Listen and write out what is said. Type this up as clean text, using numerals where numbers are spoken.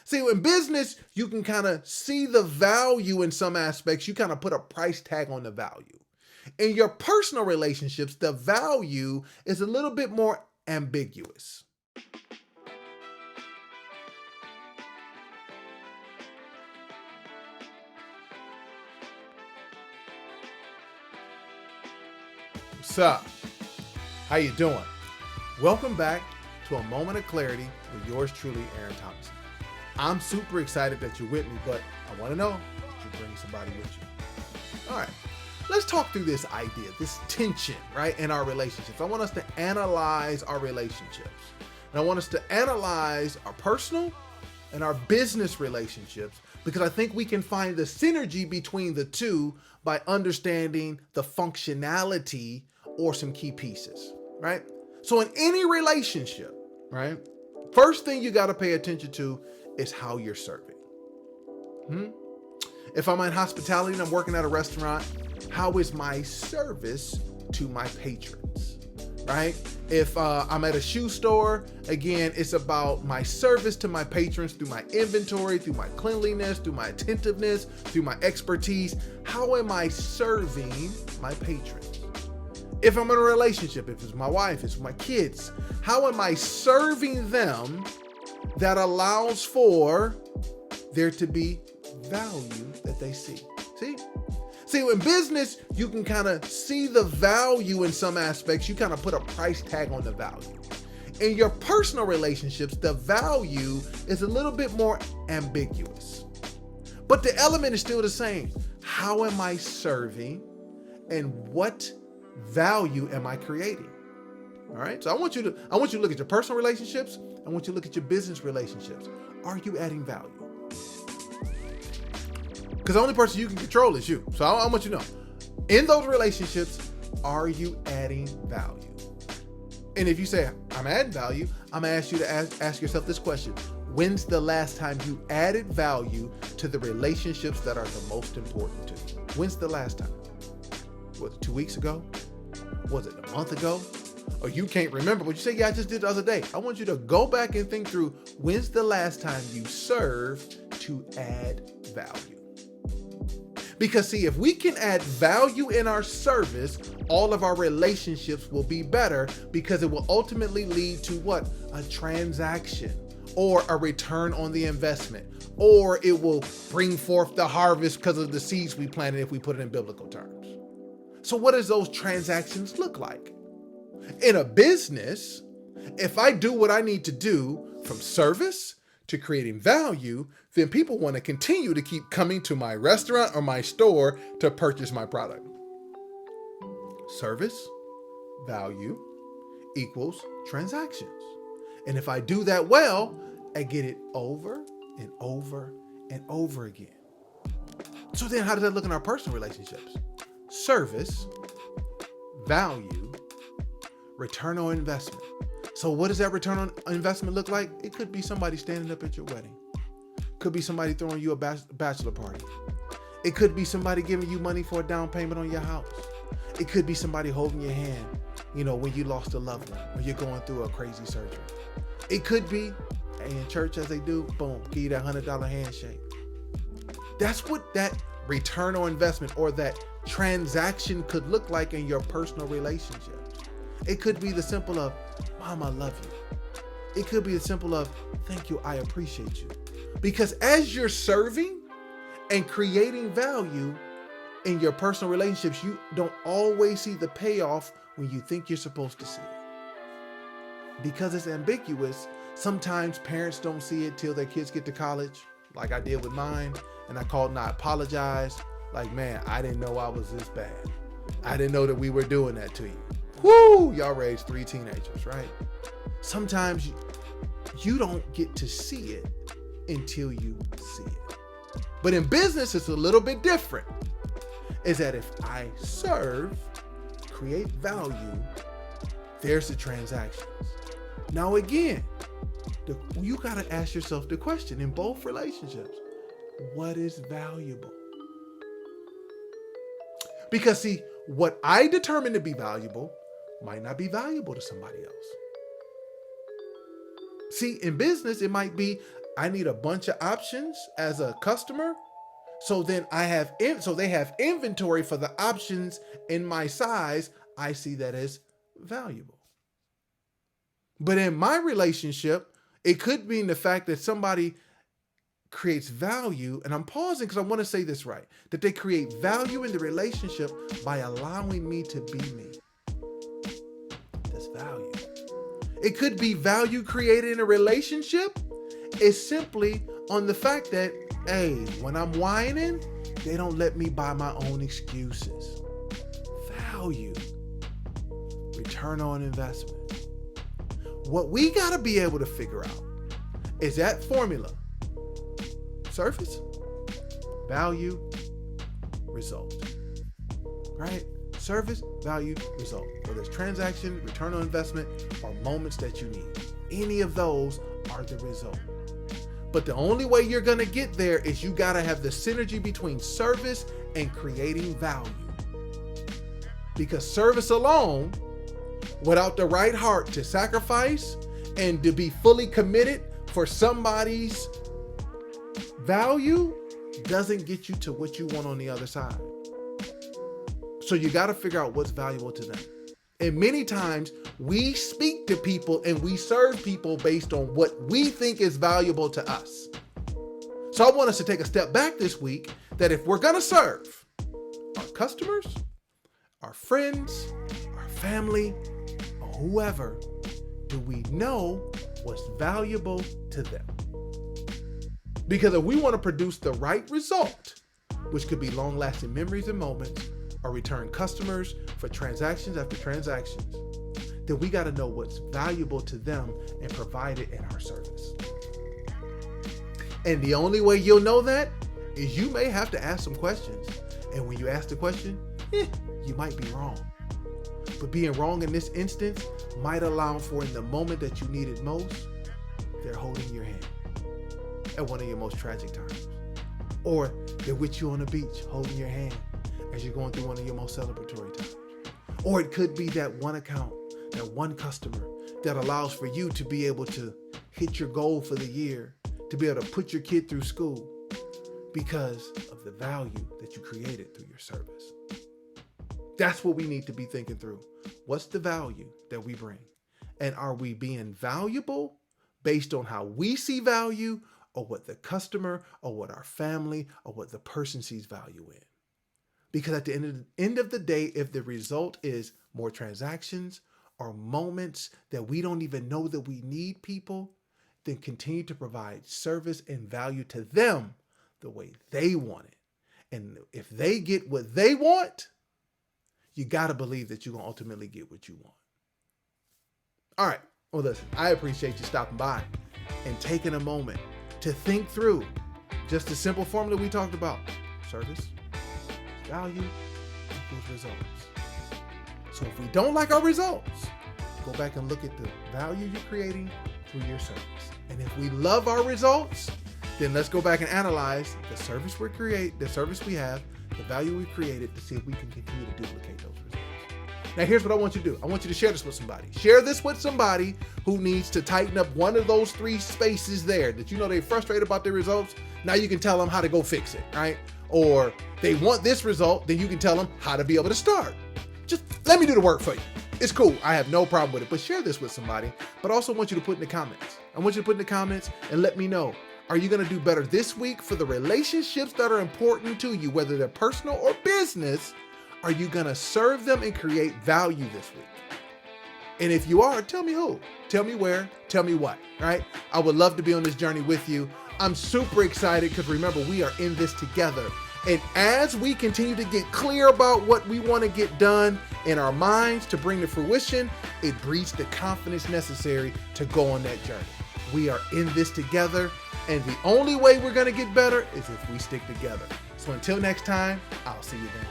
See, in business, you can kind of see the value in some aspects. You kind of put a price tag on the value. In your personal relationships, the value is a little bit more ambiguous. What's up? How you doing? Welcome back to A Moment of Clarity with yours truly, Aaron Thomason. I'm super excited that you're with me, but I want to know, did you bring somebody with you? All right, let's talk through this idea, this tension, right, in our relationships. I want us to analyze our relationships. And I want us to analyze our personal and our business relationships because I think we can find the synergy between the two by understanding the functionality or some key pieces, right? So in any relationship, right, first thing you got to pay attention to is how you're serving. If I'm in hospitality and I'm working at a restaurant, how is my service to my patrons, right? If I'm at a shoe store, again, it's about my service to my patrons through my inventory, through my cleanliness, through my attentiveness, through my expertise. How am I serving my patrons? If I'm in a relationship, if it's my wife, it's my kids, how am I serving them that allows for there to be value that they see? See, in business, you can kind of see the value in some aspects. You kind of put a price tag on the value. In your personal relationships, the value is a little bit more ambiguous. But the element is still the same. How am I serving and what value am I creating? All right. So I want you to look at your personal relationships. I want you to look at your business relationships. Are you adding value? Because the only person you can control is you. So I want you to know, in those relationships, are you adding value? And if you say, I'm adding value, I'm going to ask you to ask yourself this question. When's the last time you added value to the relationships that are the most important to you? When's the last time? Was it 2 weeks ago? Was it a month ago? Or you can't remember, but you say, yeah, I just did the other day. I want you to go back and think through, when's the last time you served to add value? Because see, if we can add value in our service, all of our relationships will be better because it will ultimately lead to what? A transaction or a return on the investment, or it will bring forth the harvest because of the seeds we planted if we put it in biblical terms. So what does those transactions look like? In a business, if I do what I need to do from service to creating value, then people want to continue to keep coming to my restaurant or my store to purchase my product. Service, value equals transactions. And if I do that well, I get it over and over and over again. So then how does that look in our personal relationships? Service, value, return on investment. So what does that return on investment look like? It could be somebody standing up at your wedding. Could be somebody throwing you a bachelor party. It could be somebody giving you money for a down payment on your house. It could be somebody holding your hand, when you lost a loved one or you're going through a crazy surgery. It could be, in church as they do, boom, give you that $100 handshake. That's what that return on investment or that transaction could look like in your personal relationships. It could be the simple of, Mom, I love you. It could be the simple of, thank you, I appreciate you. Because as you're serving and creating value in your personal relationships, you don't always see the payoff when you think you're supposed to see it. Because it's ambiguous, sometimes parents don't see it till their kids get to college, like I did with mine, and I called and I apologized. Like, man, I didn't know I was this bad. I didn't know that we were doing that to you. Woo! Y'all raised 3 teenagers, right? Sometimes you don't get to see it until you see it. But in business, it's a little bit different. Is that if I serve, create value, there's the transactions. Now again, you got to ask yourself the question in both relationships, what is valuable? Because see, what I determine to be valuable might not be valuable to somebody else. See, in business, it might be I need a bunch of options as a customer. So then they have inventory for the options in my size. I see that as valuable. But in my relationship, it could mean the fact that somebody creates value, and I'm pausing because I want to say this right, that they create value in the relationship by allowing me to be me. That's value. It could be value created in a relationship. It's simply on the fact that, hey, when I'm whining, they don't let me buy my own excuses. Value. Return on investment. What we got to be able to figure out is that formula. Surface, value, result. Right? Service, value, result. Whether it's transaction, return on investment, or moments that you need. Any of those are the result. But the only way you're going to get there is you got to have the synergy between service and creating value. Because service alone, without the right heart to sacrifice and to be fully committed for somebody's value, doesn't get you to what you want on the other side. So you got to figure out what's valuable to them. And many times we speak to people and we serve people based on what we think is valuable to us. So I want us to take a step back this week that if we're going to serve our customers, our friends, our family, or whoever, do we know what's valuable to them? Because if we want to produce the right result, which could be long-lasting memories and moments, or return customers for transactions after transactions, then we got to know what's valuable to them and provide it in our service. And the only way you'll know that is you may have to ask some questions. And when you ask the question, you might be wrong. But being wrong in this instance might allow for, in the moment that you need it most, they're holding your hand at one of your most tragic times. Or they're with you on the beach holding your hand as you're going through one of your most celebratory times. Or it could be that one account, that one customer that allows for you to be able to hit your goal for the year, to be able to put your kid through school because of the value that you created through your service. That's what we need to be thinking through. What's the value that we bring? And are we being valuable based on how we see value, or what the customer, or what our family, or what the person sees value in? Because at the end of the day, if the result is more transactions or moments that we don't even know that we need people, then continue to provide service and value to them the way they want it. And if they get what they want, you got to believe that you're going to ultimately get what you want. All right. Well, listen, I appreciate you stopping by and taking a moment to think through just the simple formula we talked about. Service, value, equals results. So if we don't like our results, go back and look at the value you're creating through your service. And if we love our results, then let's go back and analyze the service the service we have, the value we created, to see if we can continue to duplicate those results. Now, here's what I want you to do. I want you to share this with somebody. Share this with somebody who needs to tighten up one of those three spaces there that you know they're frustrated about their results. Now you can tell them how to go fix it, right? Or they want this result, then you can tell them how to be able to start. Just let me do the work for you. It's cool. I have no problem with it. But share this with somebody. But I also want you to put in the comments. I want you to put in the comments and let me know. Are you going to do better this week for the relationships that are important to you, whether they're personal or business? Are you going to serve them and create value this week? And if you are, tell me who, tell me where, tell me what, right? I would love to be on this journey with you. I'm super excited because remember, we are in this together. And as we continue to get clear about what we want to get done in our minds to bring to fruition, it breeds the confidence necessary to go on that journey. We are in this together, and the only way we're going to get better is if we stick together. So until next time, I'll see you then.